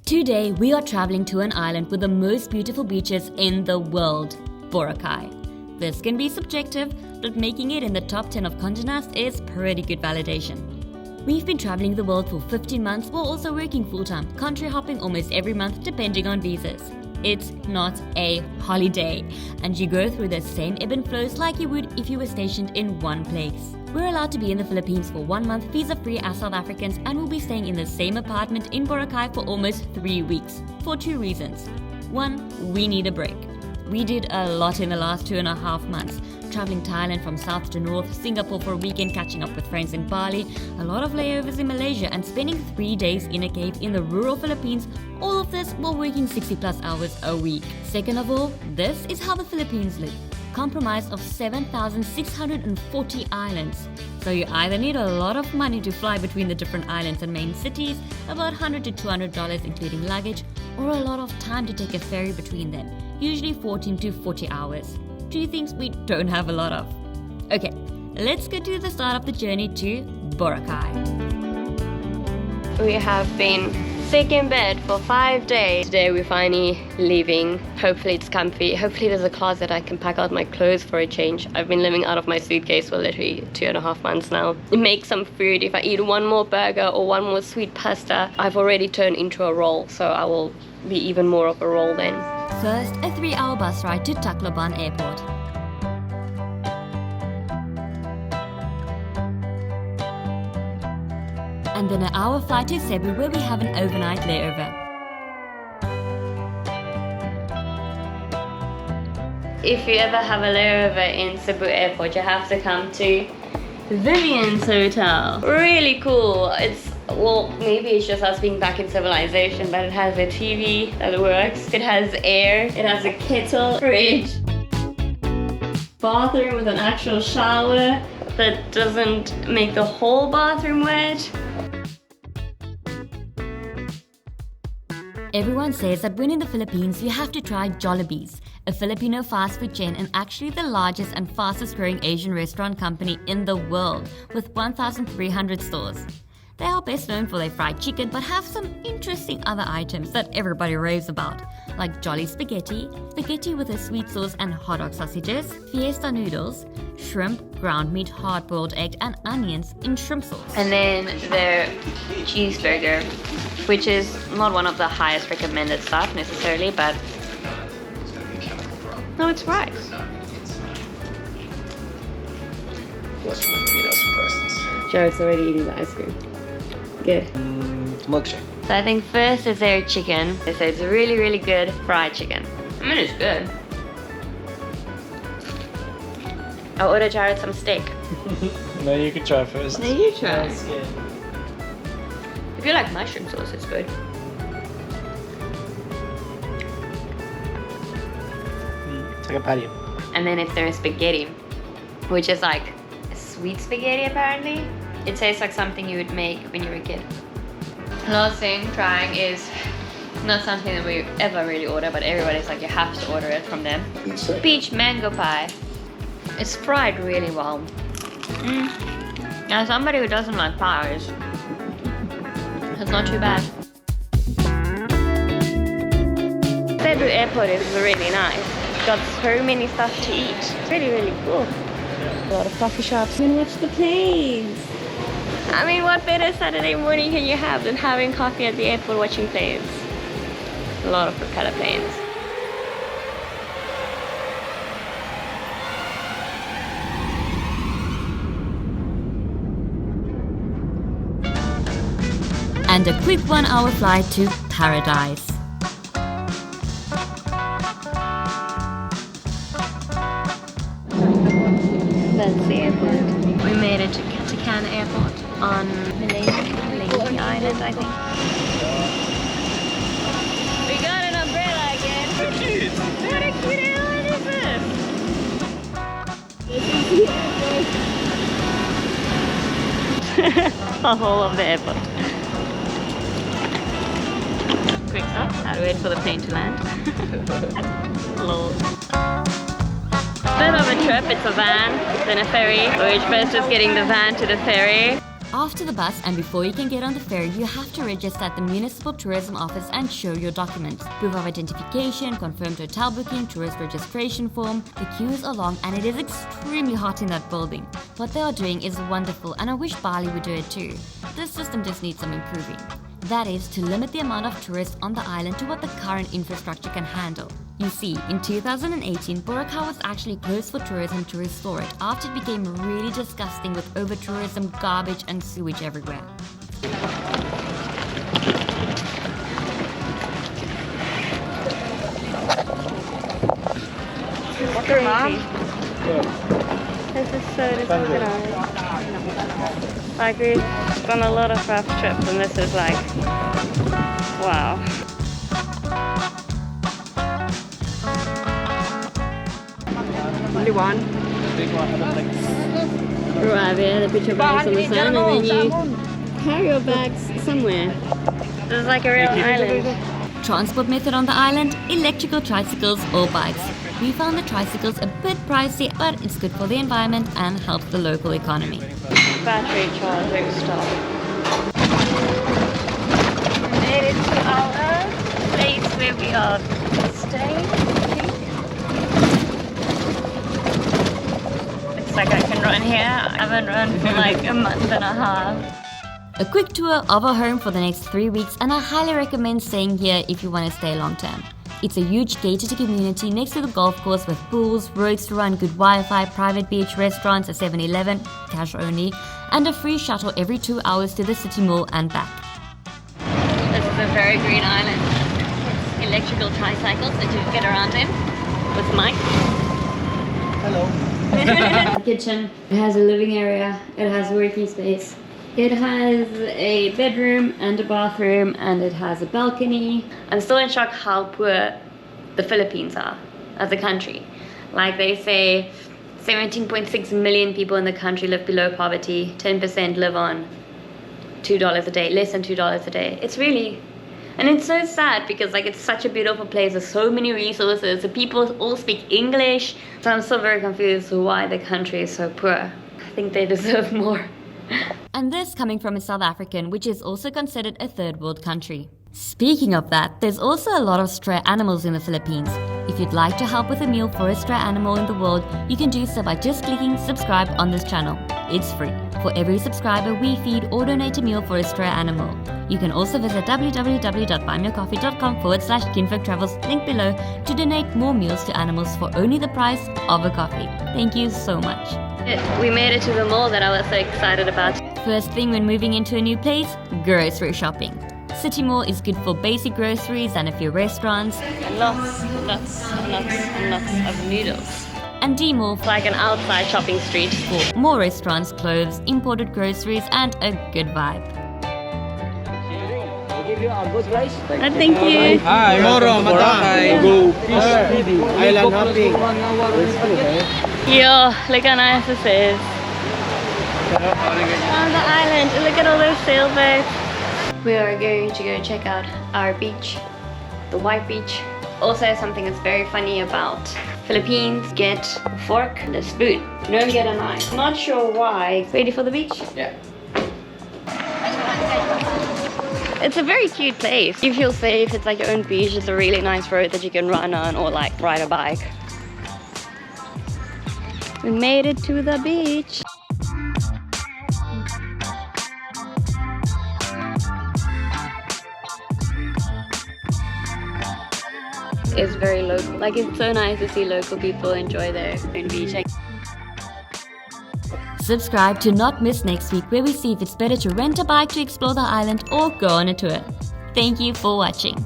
Today, we are traveling to an island with the most beautiful beaches in the world, Boracay. This can be subjective, but making it in the top 10 of Condé Nast is pretty good validation. We've been traveling the world for 15 months while also working full-time, country hopping almost every month depending on visas. It's not a holiday, and you go through the same ebb and flows like you would if you were stationed in one place. We're allowed to be in the Philippines for 1 month visa-free as South Africans, and we'll be staying in the same apartment in Boracay for almost 3 weeks, for 2 reasons. 1, we need a break. We did a lot in the last 2.5 months, traveling Thailand from south to north, Singapore for a weekend, catching up with friends in Bali, a lot of layovers in Malaysia, and spending 3 days in a cave in the rural Philippines, all of this while working 60 plus hours a week. Second of all, this is how the Philippines look, comprised of 7,640 islands. So you either need a lot of money to fly between the different islands and main cities, about $100 to $200 including luggage, or a lot of time to take a ferry between them, usually 14 to 40 hours. 2 things we don't have a lot of. Okay, let's get to the start of the journey to Boracay. We have been sick in bed for 5 days. Today we're finally leaving. Hopefully it's comfy. Hopefully there's a closet I can pack out my clothes for a change. I've been living out of my suitcase for literally 2.5 months now. Make some food. If I eat 1 more burger or 1 more sweet pasta, I've already turned into a roll, so I will be even more of a roll then. First, a 3-hour bus ride to Tacloban airport. And then an hour flight to Cebu where we have an overnight layover. If you ever have a layover in Cebu airport, you have to come to Vivian's Hotel. Really cool. Well, maybe it's just us being back in civilization, but it has a TV that works. It has air. It has a kettle, fridge, bathroom with an actual shower that doesn't make the whole bathroom wet. Everyone says that when in the Philippines, you have to try Jollibee's, a Filipino fast food chain and actually the largest and fastest growing Asian restaurant company in the world, with 1,300 stores. They are best known for their fried chicken, but have some interesting other items that everybody raves about, like Jolly Spaghetti, spaghetti with a sweet sauce and hot dog sausages, fiesta noodles, shrimp, ground meat, hard-boiled egg, and onions in shrimp sauce. And then their cheeseburger, which is not one of the highest recommended stuff necessarily, but no, it's rice. Jared's already eating the ice cream. Good. Milkshake. So I think first is their chicken. They say it's really, really good fried chicken. I mean, it's good. I'll order Jared some steak. No, you can try first. No, you try. Yes, yeah. If you like mushroom sauce, it's good. It's like a patty. And then it's their spaghetti, which is like sweet spaghetti apparently. It tastes like something you would make when you were a kid. Last thing trying is not something that we ever really order, but everybody's like, you have to order it from them. Peach mango pie. It's fried really well. Now somebody who doesn't like pies, it's not too bad. Cebu airport is really nice. Got so many stuff to eat. Really, really cool. A lot of coffee shops. You can watch the planes. I mean, what better Saturday morning can you have than having coffee at the airport watching planes? A lot of propeller planes. And a quick 1-hour flight to Paradise. That's the airport. We made it to Catbalogan airport on Malaysia Island, I think. We got an umbrella again. What a cute airline is this? This is the airport. The whole of the airport. Quick stop. Had to wait for the plane to land. Lol. Bit of a trip, it's a van, then a ferry. We're first just getting the van to the ferry. After the bus and before you can get on the ferry, you have to register at the Municipal Tourism Office and show your documents. Proof of identification, confirmed hotel booking, tourist registration form. The queues are long and it is extremely hot in that building. What they are doing is wonderful and I wish Bali would do it too. This system just needs some improving. That is, to limit the amount of tourists on the island to what the current infrastructure can handle. You see, in 2018, Boracay was actually closed for tourism to restore it after it became really disgusting with over-tourism, garbage and sewage everywhere. What's your mom? This is so disorganized. Like, we've done a lot of rough trips and this is like, wow. Only one. Right, yeah, the picture bags on the sun and then you carry your bags somewhere. This is like a real island. Transport method on the island, electrical tricycles or bikes. We found the tricycles a bit pricey, but it's good for the environment and helps the local economy. Battery charger stop. Made it to our place where we are staying. Looks like I can run here. I haven't run for like a month and a half. A quick tour of our home for the next 3 weeks, and I highly recommend staying here if you want to stay long term. It's a huge gated community next to the golf course with pools, roads to run, good Wi-Fi, private beach, restaurants, a 7-Eleven, cash only, and a free shuttle every 2 hours to the city mall and back. This is a very green island. Electrical tricycles that you can get around in with Mike. Hello. Kitchen. It has a living area. It has working space. It has a bedroom and a bathroom and it has a balcony. I'm still in shock how poor the Philippines are as a country. Like they say 17.6 million people in the country live below poverty. 10% live on $2 a day, less than $2 a day. It's really, and it's so sad because like it's such a beautiful place. There's so many resources. The people all speak English. So I'm still very confused why the country is so poor. I think they deserve more. And this coming from a South African, which is also considered a third world country. Speaking of that, there's also a lot of stray animals in the Philippines. If you'd like to help with a meal for a stray animal in the world, you can do so by just clicking subscribe on this channel. It's free. For every subscriber, we feed or donate a meal for a stray animal. You can also visit www.buymeacoffee.com/kinfolktravels, link below, to donate more meals to animals for only the price of a coffee. Thank you so much. We made it to the mall that I was so excited about. First thing when moving into a new place, grocery shopping. City Mall is good for basic groceries and a few restaurants. And lots of noodles. And D Mall It's like an outside shopping street. for more restaurants, clothes, imported groceries and a good vibe. Thank you. Hi, tomorrow, Boracay. Go fish, island hopping. Yo, look how nice this is. On the island, look at all those sailboats. We are going to go check out our beach, the white beach. Also, something that's very funny about Philippines, get a fork and a spoon. You don't get a knife. Not sure why. Ready for the beach? Yeah. It's a very cute place. You feel safe, it's like your own beach. It's a really nice road that you can run on or like ride a bike. We made it to the beach. It's very local. Like it's so nice to see local people enjoy their own beach. Subscribe to not miss next week, where we see if it's better to rent a bike to explore the island or go on a tour. Thank you for watching.